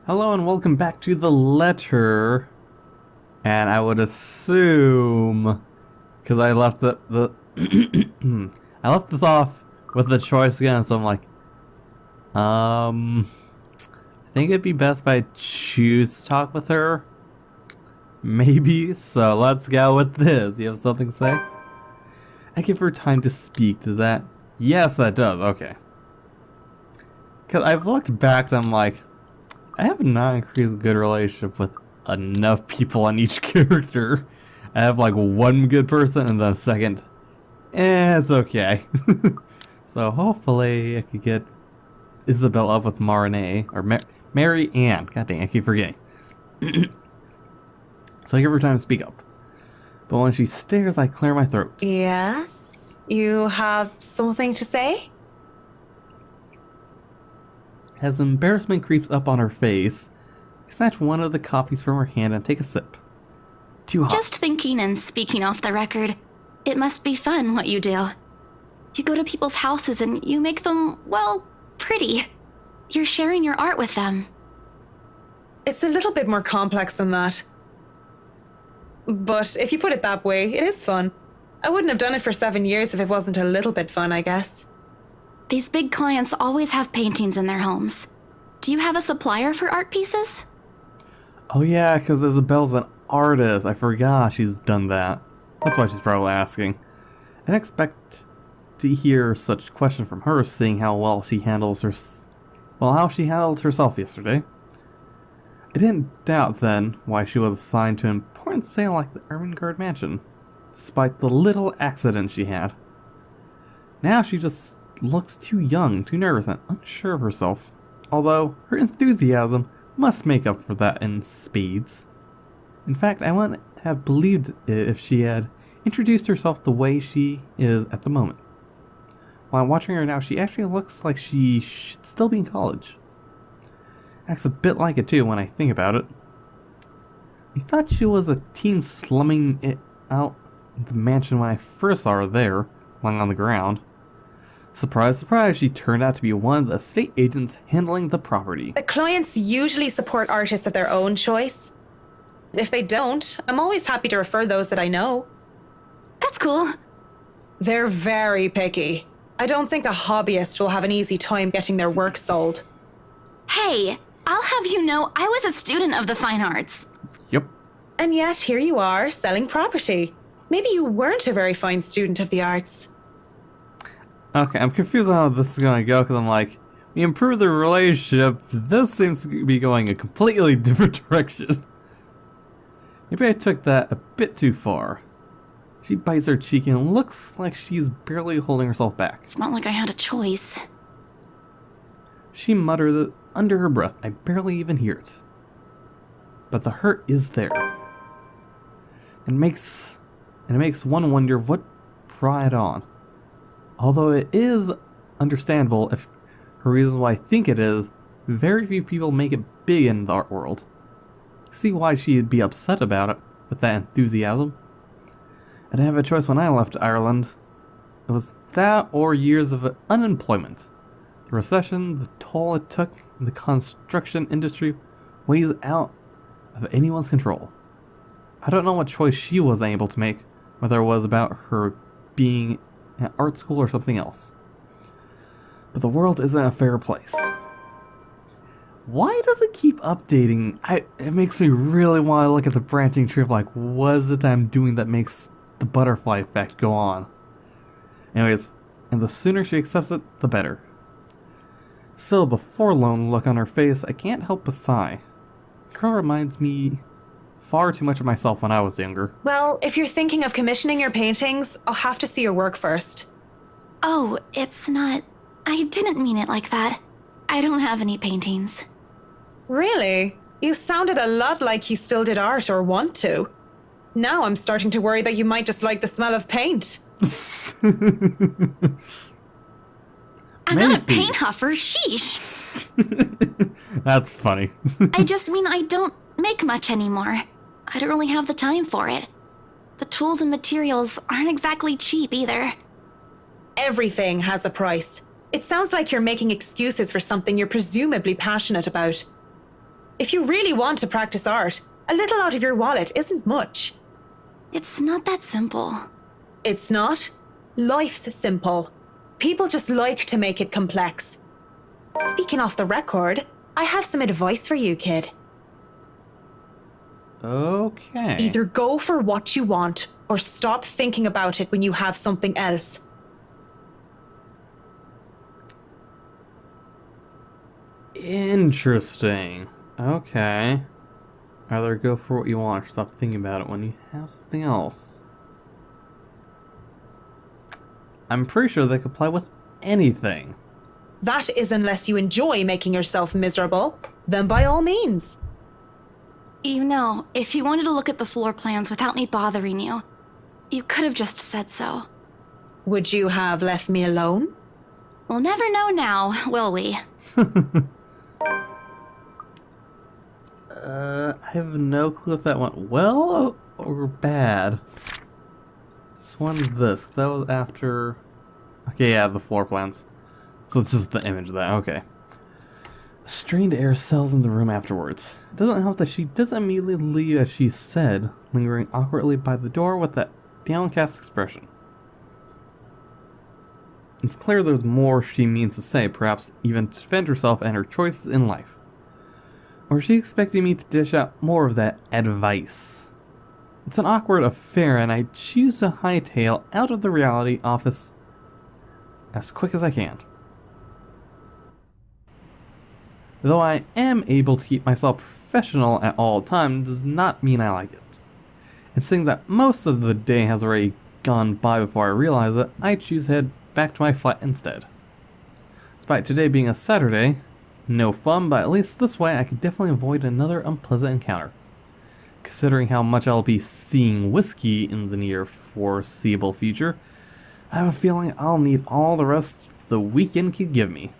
Hello and welcome back to the letter. And I would assume, because I left the I left this off with the choice again, so I'm like, I think it'd be best if I choose to talk with her. Maybe. So let's go with this. You have something to say? I give her time to speak to that. Yes, that does. Okay. Because I've looked back and I'm like, I have not increased a good relationship with enough people on each character. I have like one good person and then a second. It's okay. So hopefully I could get Isabel up with Marine or Mary Ann. God dang, I keep forgetting. So I give her time to speak up. But when she stares, I clear my throat. Yes? You have something to say? As embarrassment creeps up on her face, I snatch one of the coffees from her hand and take a sip. Too hot. Just thinking and speaking off the record, it must be fun what you do. You go to people's houses and you make them, well, pretty. You're sharing your art with them. It's a little bit more complex than that. But if you put it that way, it is fun. I wouldn't have done it for 7 years if it wasn't a little bit fun, I guess. These big clients always have paintings in their homes. Do you have a supplier for art pieces? Oh yeah, because Isabel's an artist. I forgot she's done that. That's why she's probably asking. I didn't expect to hear such question from her, seeing how well she handles how she handled herself yesterday. I didn't doubt then why she was assigned to an important sale like the Ermengarde Mansion, despite the little accident she had. Now she just looks too young, too nervous, and unsure of herself. Although her enthusiasm must make up for that in spades. In fact, I wouldn't have believed it if she had introduced herself the way she is at the moment. While I'm watching her now, she actually looks like she should still be in college. Acts a bit like it too when I think about it. I thought she was a teen slumming it out the mansion when I first saw her there, lying on the ground. Surprise, surprise, she turned out to be one of the estate agents handling the property. The clients usually support artists of their own choice. If they don't, I'm always happy to refer those that I know. That's cool. They're very picky. I don't think a hobbyist will have an easy time getting their work sold. Hey, I'll have you know I was a student of the fine arts. Yep. And yet here you are, selling property. Maybe you weren't a very fine student of the arts. Okay, I'm confused on how this is going to go, because I'm like, we improved the relationship, this seems to be going a completely different direction. Maybe I took that a bit too far. She bites her cheek and looks like she's barely holding herself back. It's not like I had a choice. She muttered it under her breath. I barely even hear it. But the hurt is there. It makes one wonder what brought it on. Although it is understandable if her reasons why I think it is, very few people make it big in the art world. See why she'd be upset about it with that enthusiasm. I didn't have a choice when I left Ireland. It was that or years of unemployment. The recession, the toll it took in the construction industry weighs out of anyone's control. I don't know what choice she was able to make, whether it was about her being at art school or something else. But the world isn't a fair place. Why does it keep updating? It makes me really want to look at the branching tree of like, what is it that I'm doing that makes the butterfly effect go on? Anyways, and the sooner she accepts it, the better. Still, the forlorn look on her face, I can't help but sigh. The girl reminds me far too much of myself when I was younger. Well, if you're thinking of commissioning your paintings, I'll have to see your work first. Oh, it's not... I didn't mean it like that. I don't have any paintings. Really? You sounded a lot like you still did art or want to. Now I'm starting to worry that you might just like the smell of paint. I'm not a paint huffer, sheesh. That's funny. I just mean I don't make much anymore. I don't really have the time for it. The tools and materials aren't exactly cheap either. Everything has a price. It sounds like you're making excuses for something you're presumably passionate about. If you really want to practice art, a little out of your wallet isn't much. It's not that simple. It's not. Life's simple. People just like to make it complex. Speaking off the record, I have some advice for you, kid. Okay. Either go for what you want, or stop thinking about it when you have something else. Interesting. Okay. Either go for what you want or stop thinking about it when you have something else. I'm pretty sure they could apply with anything. That is unless you enjoy making yourself miserable, then by all means. You know, if you wanted to look at the floor plans without me bothering you, you could have just said so. Would you have left me alone? We'll never know now, will we? I have no clue if that went well or bad. This one's this. That was after... Okay, yeah, the floor plans. So it's just the image of that, okay. A strained air settles in the room afterwards. It doesn't help that she doesn't immediately leave as she said, lingering awkwardly by the door with that downcast expression. It's clear there's more she means to say, perhaps even to defend herself and her choices in life. Or is she expecting me to dish out more of that advice? It's an awkward affair, and I choose to hightail out of the reality office as quick as I can. Though I am able to keep myself professional at all times does not mean I like it. And seeing that most of the day has already gone by before I realize it, I choose to head back to my flat instead. Despite today being a Saturday, no fun, but at least this way I could definitely avoid another unpleasant encounter. Considering how much I'll be seeing whiskey in the near foreseeable future, I have a feeling I'll need all the rest the weekend could give me.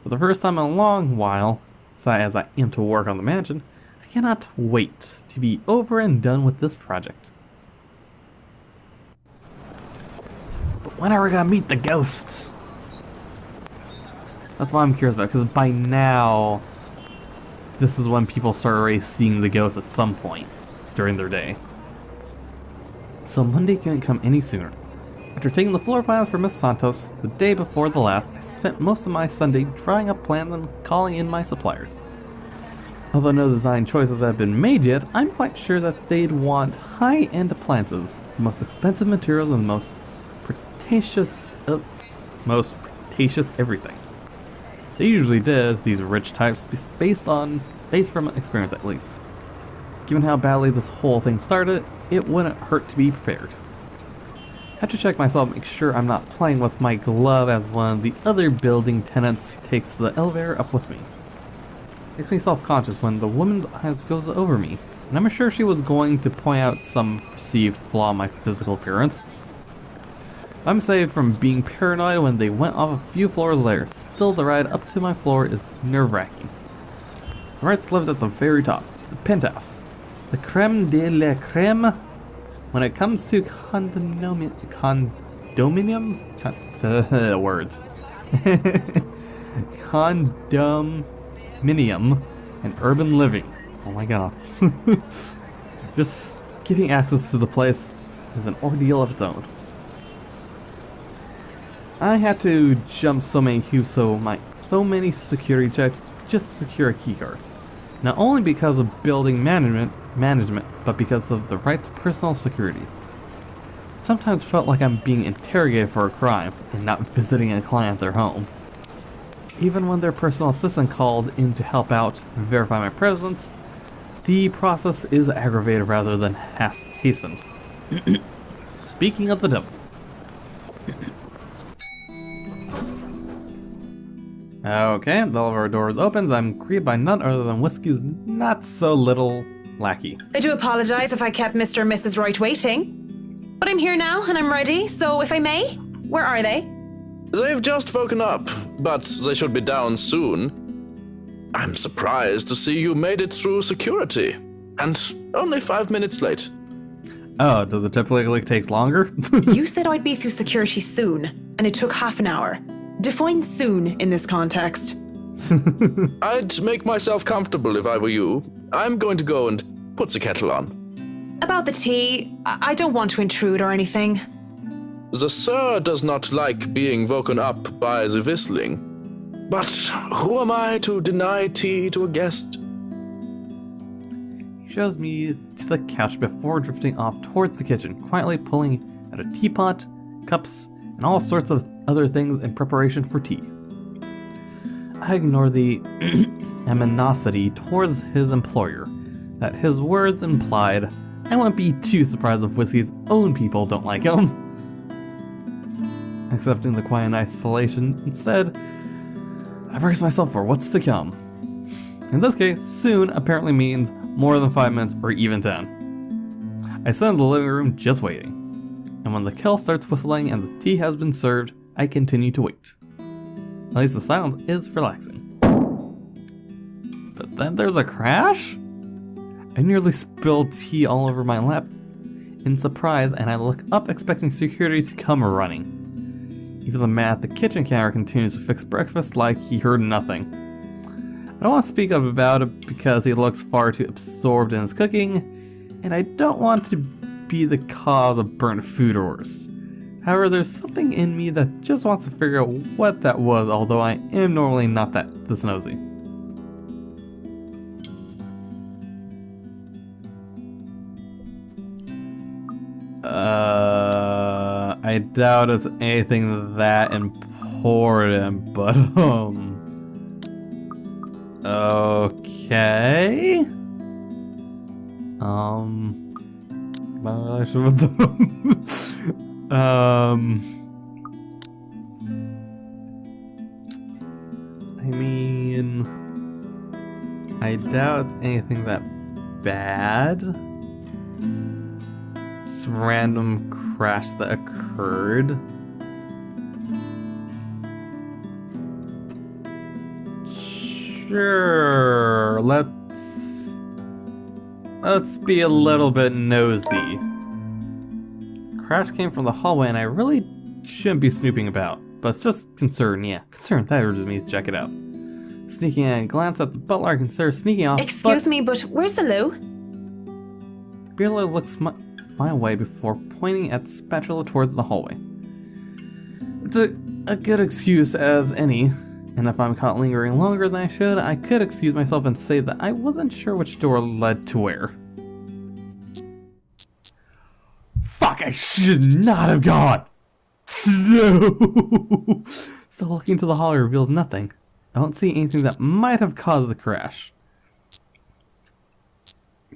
For the first time in a long while, sad as I am to work on the mansion, I cannot wait to be over and done with this project. But when are we gonna meet the ghosts? That's what I'm curious about, because by now, this is when people start already seeing the ghosts at some point during their day. So Monday couldn't come any sooner. After taking the floor plans for Miss Santos the day before the last, I spent most of my Sunday drawing up plans and calling in my suppliers. Although no design choices have been made yet, I'm quite sure that they'd want high-end appliances, the most expensive materials, and the most pretentious everything. They usually did, these rich types, based from experience at least. Given how badly this whole thing started, it wouldn't hurt to be prepared. I have to check myself, make sure I'm not playing with my glove as one of the other building tenants takes the elevator up with me. Makes me self-conscious when the woman's eyes goes over me, and I'm sure she was going to point out some perceived flaw in my physical appearance. I'm saved from being paranoid when they went off a few floors later. Still, the ride up to my floor is nerve-wracking. The Rights lives at the very top, the penthouse. The creme de la creme when it comes to condominium words. Condominium and urban living. Oh my god. Just getting access to the place is an ordeal of its own. I had to jump so many hoops, so many security checks just to secure a keycard. Not only because of building management, but because of the Wright's personal security. It sometimes felt like I'm being interrogated for a crime and not visiting a client at their home. Even when their personal assistant called in to help out and verify my presence, the process is aggravated rather than hastened. Speaking of the devil. Okay, the elevator doors opens. I'm greeted by none other than Whiskey's not-so-little lackey. I do apologize if I kept Mr. and Mrs. Wright waiting. But I'm here now, and I'm ready, so if I may, where are they? They've just woken up, but they should be down soon. I'm surprised to see you made it through security, and only 5 minutes late. Oh, does it typically take longer? You said I'd be through security soon, and it took half an hour. Define soon in this context. I'd make myself comfortable if I were you. I'm going to go and put the kettle on. About the tea, I don't want to intrude or anything. The sir does not like being woken up by the whistling. But who am I to deny tea to a guest? He shows me to the couch before drifting off towards the kitchen, quietly pulling out a teapot, cups, and all sorts of other things in preparation for tea. I ignore the animosity towards his employer that his words implied. I won't be too surprised if Whiskey's own people don't like him. Accepting the quiet isolation instead, I brace myself for what's to come. In this case, soon apparently means more than 5 minutes or even 10. I sit in the living room just waiting, and when the kettle starts whistling and the tea has been served, I continue to wait. At least the silence is relaxing. But then there's a crash? I nearly spilled tea all over my lap in surprise, and I look up expecting security to come running. Even the man at the kitchen counter continues to fix breakfast like he heard nothing. I don't want to speak up about it because he looks far too absorbed in his cooking, and I don't want to be the cause of burnt food or worse. However, there's something in me that just wants to figure out what that was, although I am normally not this nosy. I doubt it's anything that important, but okay. My relation with them. I mean, I doubt it's anything that bad. It's a random crash that occurred. Sure, let's be a little bit nosy. Crash came from the hallway and I really shouldn't be snooping about, but it's just concern, yeah. Concern, that urges me to check it out. Sneaking in and glance at the butler, I consider sneaking off. Excuse me, but where's the loo? Barely looks my way before pointing at the spatula towards the hallway. It's a good excuse as any, and if I'm caught lingering longer than I should, I could excuse myself and say that I wasn't sure which door led to where. Fuck, I should not have gone! No! Still looking to the hallway reveals nothing. I don't see anything that might have caused the crash.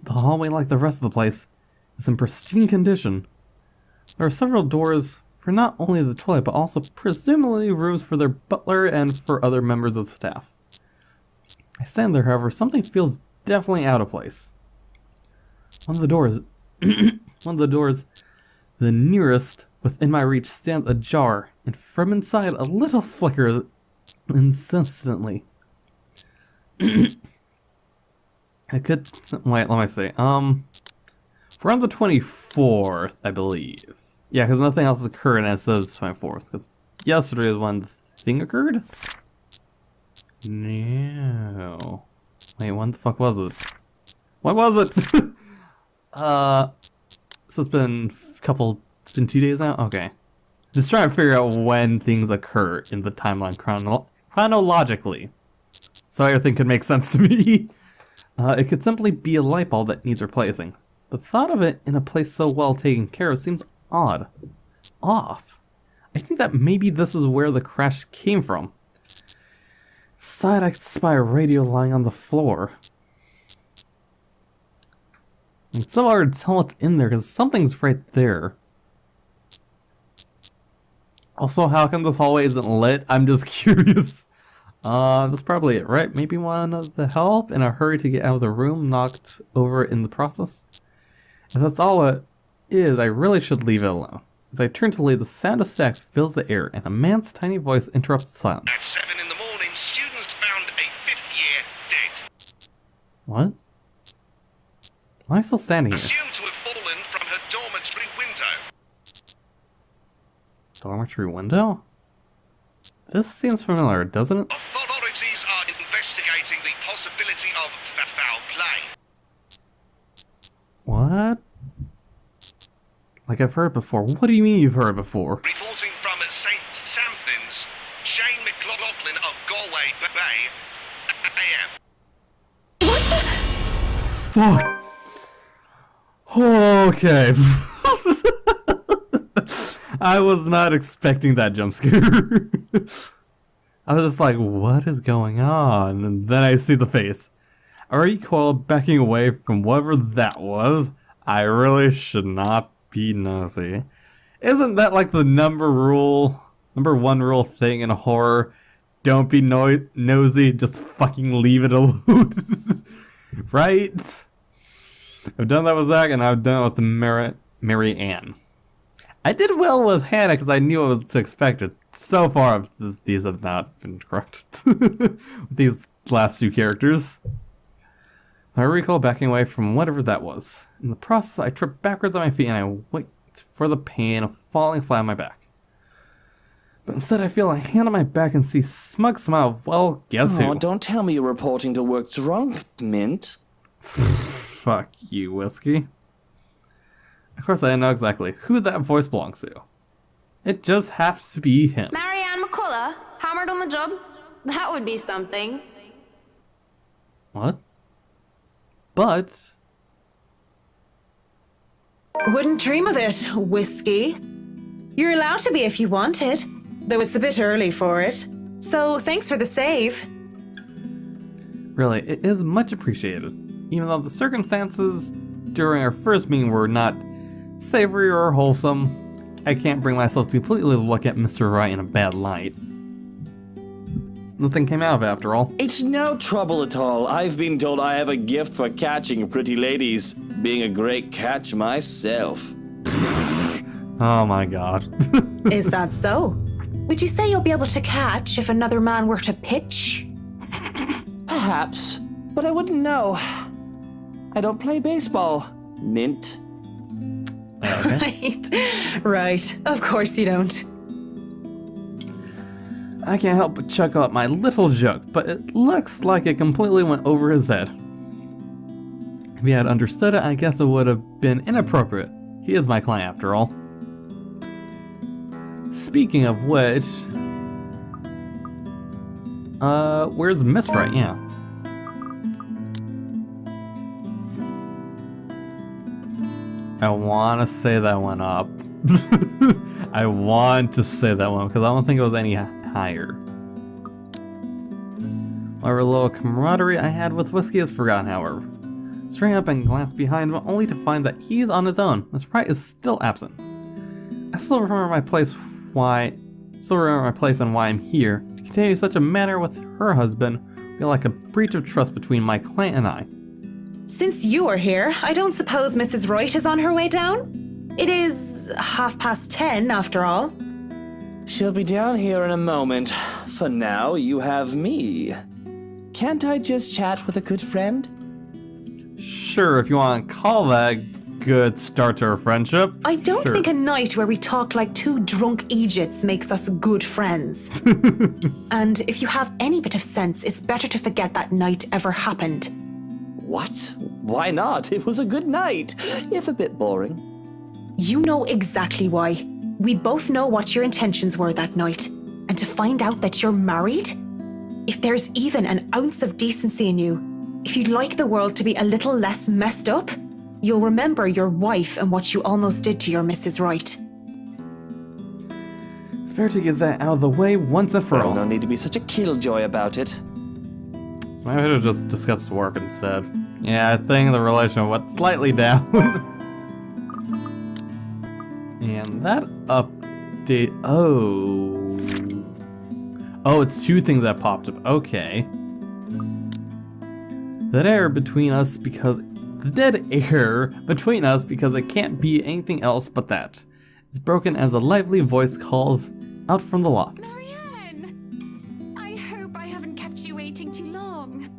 The hallway, like the rest of the place, is in pristine condition. There are several doors for not only the toilet, but also presumably rooms for their butler and for other members of the staff. I stand there, however, something feels definitely out of place. One of the doors, the nearest within my reach, stands ajar, and from inside a little flickers insistently. I could wait. Let me see. For on the 24th, I believe. Yeah, because nothing else occurred, and it says 24th. Because yesterday is when the thing occurred. No. Wait, when the fuck was it? What was it? So it's been It's been 2 days now. Okay. Just trying to figure out when things occur in the timeline chronologically, so everything could make sense to me. It could simply be a light bulb that needs replacing. The thought of it in a place so well taken care of seems odd. Off. I think that maybe this is where the crash came from. Inside, I could spy a radio lying on the floor. It's so hard to tell what's in there because something's right there. Also, how come this hallway isn't lit? I'm just curious. That's probably it, right? Maybe one of the help in a hurry to get out of the room knocked over in the process? If that's all it is, I really should leave it alone. As I turn to leave, the sound of stack fills the air, and a man's tiny voice interrupts the silence. At 7 in the morning, students found a 5th year dead. What? Why am I still standing here? Assumed to have fallen from her dormitory window. Dormitory window? This seems familiar, doesn't it? Authorities are What? Like I've heard before. What do you mean you've heard before? Reporting from St. Samthins, Shane McLaughlin of Galway Bay, AM. Fuck. Okay. I was not expecting that jump scare. I was just like, what is going on? And then I see the face. I recoil backing away from whatever that was. I really should not be nosy. Isn't that like the number one rule thing in horror? Don't be nosy, just fucking leave it alone. Right? I've done that with Zach, and I've done it with the Mary Ann. I did well with Hannah because I knew what was to expect it. So far, these have not been correct. These last two characters. So I recall backing away from whatever that was. In the process, I trip backwards on my feet and I wait for the pain of falling flat on my back. But instead, I feel a hand on my back and see smug smile of, well, guess who? Don't tell me you're reporting to work drunk, Mint. Fuck you, Whiskey. Of course, I know exactly who that voice belongs to. It just has to be him. Marianne McCullough, hammered on the job? That would be something. What? But... Wouldn't dream of it, Whiskey. You're allowed to be if you wanted, though it's a bit early for it. So thanks for the save. Really, it is much appreciated. Even though the circumstances during our first meeting were not savory or wholesome, I can't bring myself to completely look at Mr. Wright in a bad light. Nothing came out of it after all. It's no trouble at all. I've been told I have a gift for catching pretty ladies, being a great catch myself. Oh my god. Is that so? Would you say you'll be able to catch if another man were to pitch? Perhaps, but I wouldn't know. I don't play baseball, Mint. Okay. Right. Of course you don't. I can't help but chuckle at my little joke, but it looks like it completely went over his head. If he had understood it, I guess it would have been inappropriate. He is my client after all. Speaking of which... where's Miss Wright? Yeah. I want to say that went up. I want to say that one because I don't think it was any higher. Whatever little camaraderie I had with Whiskey is forgotten, however. Straight up and glance behind him only to find that he's on his own. Miss Wright is still absent. I still remember my place and why I'm here. To continue such a manner with her husband would be like a breach of trust between my client and I. Since you are here, I don't suppose Mrs. Wright is on her way down? It is 10:30 after all. She'll be down here in a moment. For now, you have me. Can't I just chat with a good friend? Sure, if you want to call that a good start to our friendship. I don't sure. think a night where we talk like two drunk Egypts makes us good friends. And if you have any bit of sense, it's better to forget that night ever happened. What? Why not? It was a good night, if a bit boring. You know exactly why. We both know what your intentions were that night. And to find out that you're married? If there's even an ounce of decency in you, if you'd like the world to be a little less messed up, you'll remember your wife and what you almost did to your Mrs. Wright. It's better to get that out of the way once and for all. No need to be such a killjoy about it. So maybe I should have just discussed work instead. Yeah, I think the relationship went slightly down. And that update... Oh, it's two things that popped up. Okay. The dead air between us because it can't be anything else but that. It's broken as a lively voice calls out from the loft. Marianne! I hope I haven't kept you waiting too long.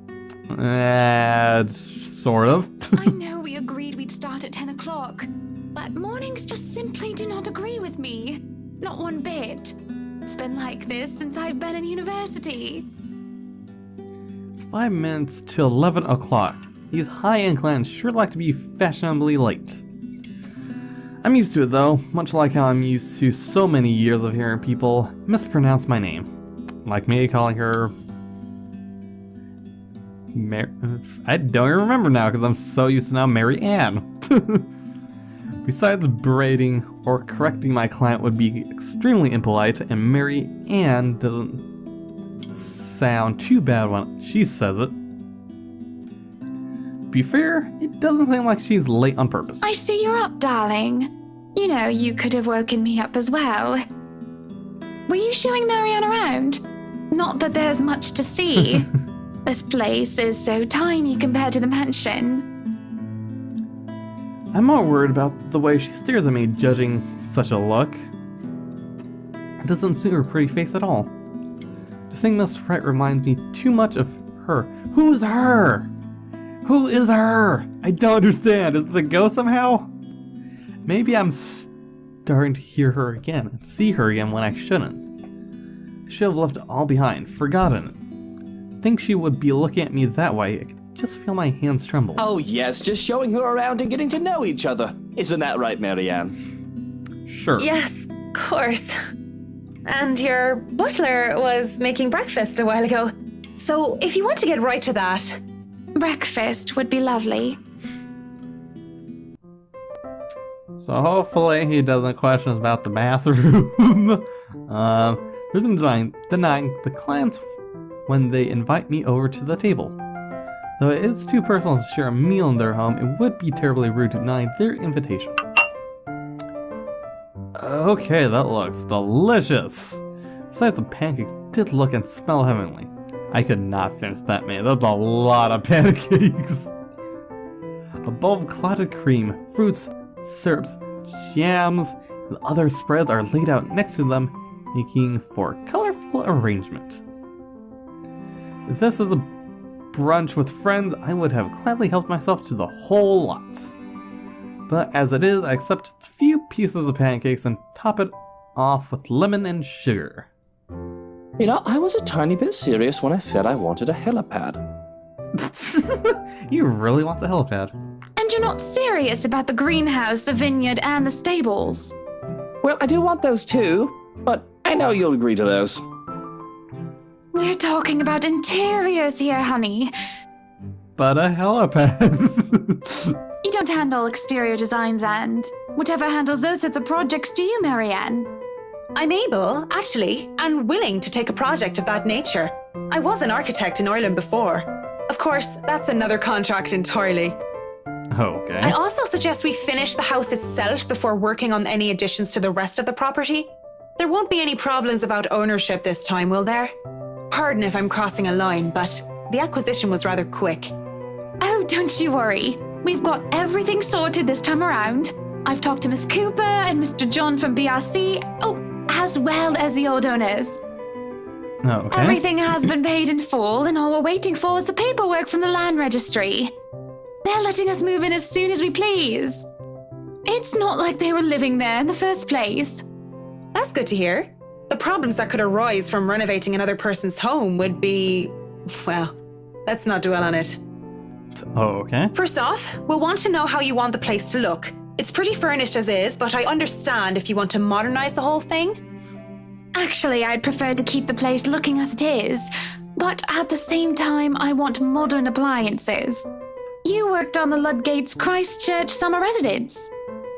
Sort of. I know we agreed we'd start at 10 o'clock, but mornings just simply do not agree with me. Not one bit. It's been like this since I've been in university. It's 5 minutes to 11 o'clock. These high-end clients sure like to be fashionably late. I'm used to it though, much like how I'm used to so many years of hearing people mispronounce my name. Like me calling her... I don't even remember now because I'm so used to now Mary Ann. Besides berating or correcting my client would be extremely impolite, and Mary Ann doesn't sound too bad when she says it. To be fair, it doesn't seem like she's late on purpose. I see you're up, darling. You know, you could have woken me up as well. Were you showing Marianne around? Not that there's much to see. This place is so tiny compared to the mansion. I'm more worried about the way she stares at me, judging such a look. It doesn't suit her pretty face at all. Just seeing Miss Fright reminds me too much of her. Who's her? Who is her? I don't understand. Is it the ghost somehow? Maybe I'm starting to hear her again and see her again when I shouldn't. I should have left it all behind, forgotten it. To think she would be looking at me that way, I could just feel my hands tremble. Oh yes, just showing her around and getting to know each other. Isn't that right, Marianne? Sure. Yes, of course. And your butler was making breakfast a while ago. So if you want to get right to that... Breakfast would be lovely. So hopefully he doesn't question us about the bathroom. There's no denying the clients when they invite me over to the table. Though it is too personal to share a meal in their home, it would be terribly rude to deny their invitation. Okay, that looks delicious. Besides, the pancakes did look and smell heavenly. I could not finish that many. That's a lot of pancakes. A bowl of clotted cream, fruits, syrups, jams, and other spreads are laid out next to them, making for colorful arrangement. If this is a brunch with friends, I would have gladly helped myself to the whole lot. But as it is, I accept a few pieces of pancakes and top it off with lemon and sugar. You know, I was a tiny bit serious when I said I wanted a helipad. He really wants a helipad. And you're not serious about the greenhouse, the vineyard, and the stables. Well, I do want those too, but I know you'll agree to those. We're talking about interiors here, honey. But a helipad. You don't handle exterior designs and whatever handles those sorts of projects do you, Marianne? I'm able, actually, and willing to take a project of that nature. I was an architect in Ireland before. Of course, that's another contract entirely. Okay. I also suggest we finish the house itself before working on any additions to the rest of the property. There won't be any problems about ownership this time, will there? Pardon if I'm crossing a line, but the acquisition was rather quick. Oh, don't you worry. We've got everything sorted this time around. I've talked to Miss Cooper and Mr. John from BRC, as well as the old owners. Okay. Everything has been paid in full, and all we're waiting for is the paperwork from the land registry. They're letting us move in as soon as we please. It's not like they were living there in the first place. That's good to hear. The problems that could arise from renovating another person's home would be... well, let's not dwell on it. Okay. First off, we'll want to know how you want the place to look. It's pretty furnished as is, but I understand if you want to modernize the whole thing. Actually, I'd prefer to keep the place looking as it is, but at the same time, I want modern appliances. You worked on the Ludgate's Christchurch summer residence.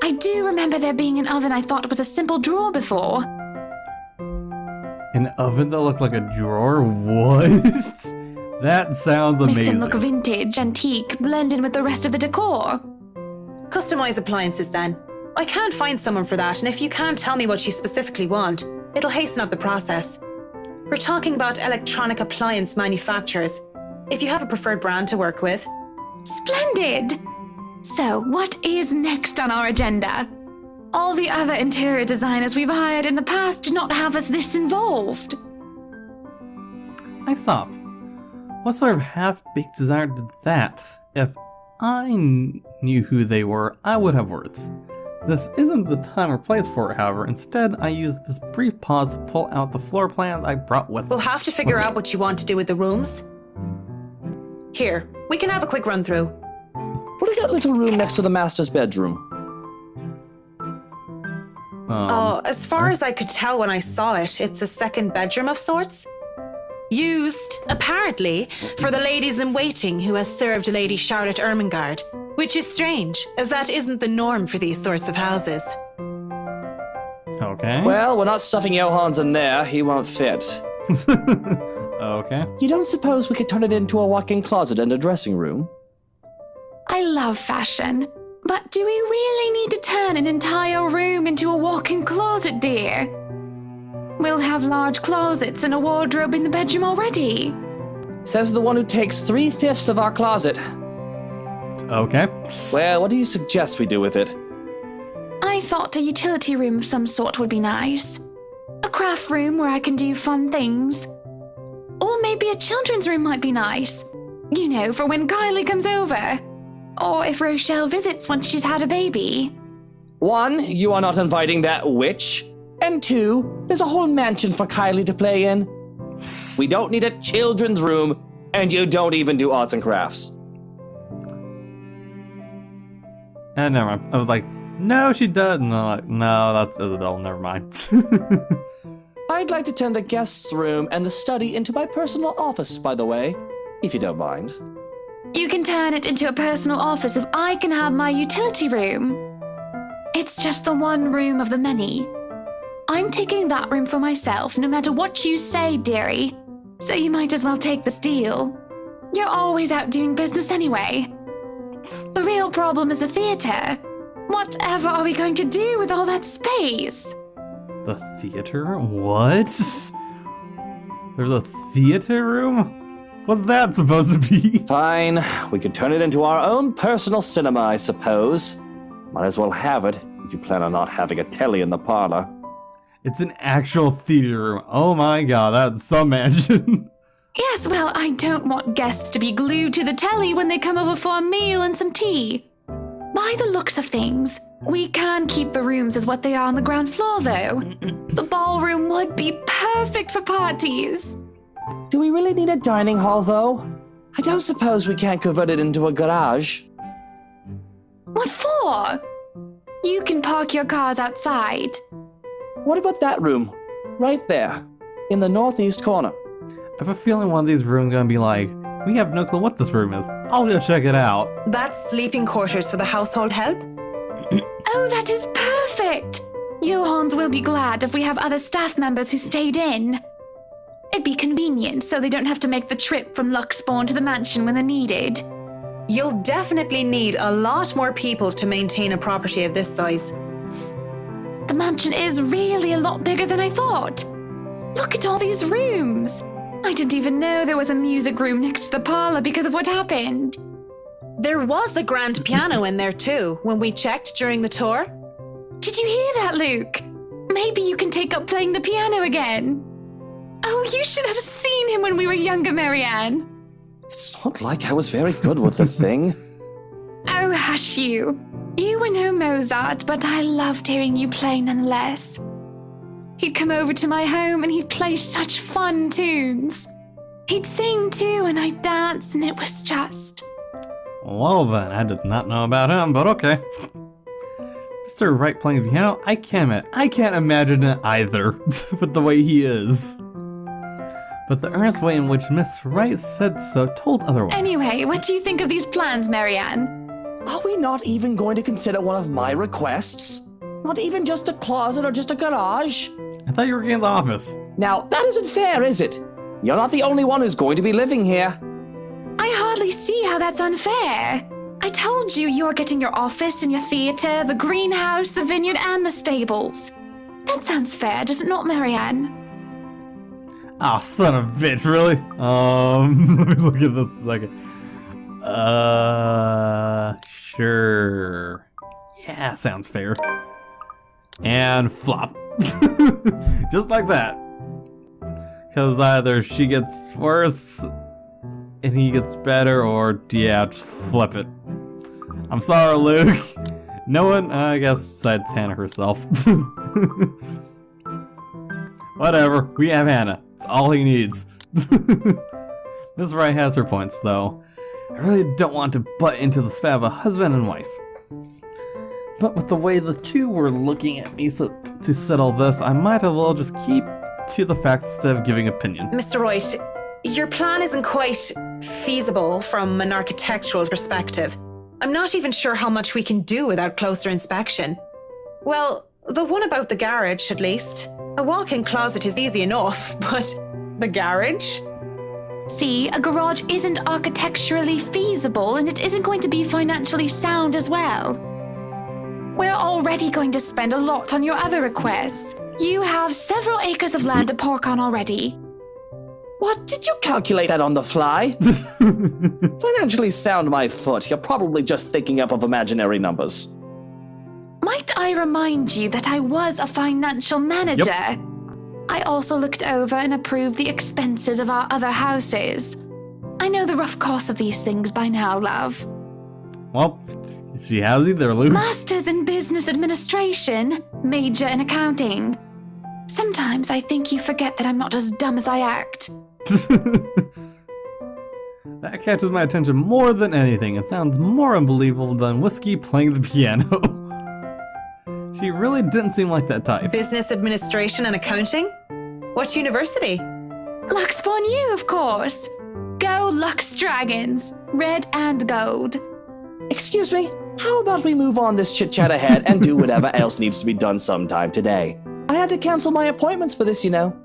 I do remember there being an oven I thought was a simple drawer before. An oven that looked like a drawer? What? That sounds amazing. Make them look vintage, antique, blended with the rest of the decor. Customize appliances then. I can't find someone for that, and if you can't tell me what you specifically want, it'll hasten up the process. We're talking about electronic appliance manufacturers. If you have a preferred brand to work with. Splendid! So, what is next on our agenda? All the other interior designers we've hired in the past did not have us this involved. I stop. What sort of half-baked designer did that? If I knew who they were, I would have words. This isn't the time or place for it, however. Instead, I used this brief pause to pull out the floor plans I brought with me. We'll have to figure out what you want to do with the rooms. Here, we can have a quick run through. is that little room next to the master's bedroom? As far as I could tell when I saw it, it's a second bedroom of sorts. Used, apparently, for the ladies in waiting who has served Lady Charlotte Ermengarde, which is strange, as that isn't the norm for these sorts of houses. Okay. Well, we're not stuffing Johans in there. He won't fit. Okay. You don't suppose we could turn it into a walk-in closet and a dressing room? I love fashion, but do we really need to turn an entire room into a walk-in closet, dear? We'll have large closets and a wardrobe in the bedroom already. Says the one who takes 3/5 of our closet. Okay. Well, what do you suggest we do with it? I thought a utility room of some sort would be nice. A craft room where I can do fun things. Or maybe a children's room might be nice. You know, for when Kylie comes over. Or if Rochelle visits once she's had a baby. 1, you are not inviting that witch. And 2, there's a whole mansion for Kylie to play in. We don't need a children's room, and you don't even do arts and crafts. And never mind. I was like, no, she doesn't. No, like, no, that's Isabel. Never mind. I'd like to turn the guest's room and the study into my personal office, by the way, if you don't mind. You can turn it into a personal office if I can have my utility room. It's just the one room of the many. I'm taking that room for myself, no matter what you say, dearie. So you might as well take this deal. You're always out doing business anyway. The real problem is the theater. Whatever are we going to do with all that space? The theater? What? There's a theater room? What's that supposed to be? Fine, we could turn it into our own personal cinema, I suppose. Might as well have it, if you plan on not having a telly in the parlor. It's an actual theater room. Oh my god, that's some mansion. Yes, well, I don't want guests to be glued to the telly when they come over for a meal and some tea. By the looks of things, we can keep the rooms as what they are on the ground floor, though. The ballroom would be perfect for parties. Do we really need a dining hall, though? I don't suppose we can't convert it into a garage. What for? You can park your cars outside. What about that room? Right there, in the northeast corner. I have a feeling one of these rooms is gonna be like, we have no clue what this room is. I'll go check it out. That's sleeping quarters for the household help? Oh, that is perfect! Johans will be glad if we have other staff members who stayed in. It'd be convenient so they don't have to make the trip from Luxbourne to the mansion when they're needed. You'll definitely need a lot more people to maintain a property of this size. The mansion is really a lot bigger than I thought. Look at all these rooms. I didn't even know there was a music room next to the parlor because of what happened. There was a grand piano in there too, when we checked during the tour. Did you hear that, Luke? Maybe you can take up playing the piano again. Oh, you should have seen him when we were younger, Marianne. It's not like I was very good with the thing. Oh, hush you. You were no Mozart, but I loved hearing you play nonetheless. He'd come over to my home and he'd play such fun tunes. He'd sing too and I'd dance and it was just... Well then, I did not know about him, but okay. Mr. Wright playing the piano? I can't imagine it either, with the way he is. But the earnest way in which Miss Wright said so told otherwise. Anyway, what do you think of these plans, Marianne? Are we not even going to consider one of my requests? Not even just a closet or just a garage? I thought you were in the office. Now, that isn't fair, is it? You're not the only one who's going to be living here. I hardly see how that's unfair. I told you you're getting your office and your theater, the greenhouse, the vineyard, and the stables. That sounds fair, does it not, Marianne? Ah, oh, son of a bitch, really? Let me look at this a second. Sure. Yeah, sounds fair. And flop. Just like that. Because either she gets worse and he gets better, or yeah, just flip it. I'm sorry, Luke. No one, I guess, besides Hannah herself. Whatever, we have Hannah. It's all he needs. Miss Wright has her points, though. I really don't want to butt into the spat of a husband and wife. But with the way the two were looking at me to settle this, I might as well just keep to the facts instead of giving opinion. Mr. Wright, your plan isn't quite feasible from an architectural perspective. I'm not even sure how much we can do without closer inspection. Well, the one about the garage, at least. A walk-in closet is easy enough, but the garage? See, a garage isn't architecturally feasible and it isn't going to be financially sound as well. We're already going to spend a lot on your other requests. You have several acres of land to park on already. What? Did you calculate that on the fly? Financially sound my foot. You're probably just thinking up of imaginary numbers. Might I remind you that I was a financial manager? Yep. I also looked over and approved the expenses of our other houses. I know the rough costs of these things by now, love. Well, she has either, Luke. Masters in business administration, major in accounting. Sometimes I think you forget that I'm not as dumb as I act. That catches my attention more than anything. It sounds more unbelievable than Whiskey playing the piano. She really didn't seem like that type. Business administration and accounting? What university? Lux upon you, of course. Go Lux Dragons, red and gold. Excuse me, how about we move on this chit-chat ahead and do whatever else needs to be done sometime today? I had to cancel my appointments for this, you know.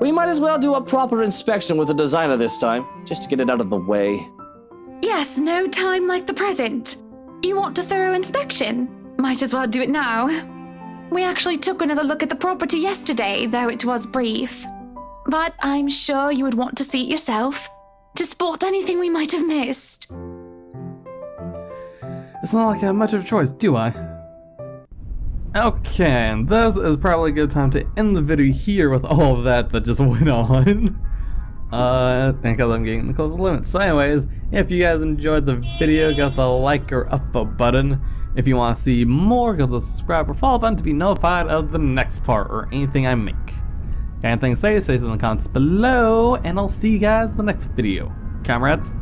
We might as well do a proper inspection with the designer this time, just to get it out of the way. Yes, no time like the present. You want a thorough inspection? Might as well do it now. We actually took another look at the property yesterday, though it was brief. But I'm sure you would want to see it yourself, to spot anything we might have missed. It's not like I have much of a choice, do I? Okay, and this is probably a good time to end the video here with all of that just went on. Because I'm getting close to the limit. So anyways, if you guys enjoyed the video, go to the like or up button. If you want to see more, go to the subscribe or follow button to be notified of the next part or anything I make. Got anything to say it in the comments below, and I'll see you guys in the next video. Comrades.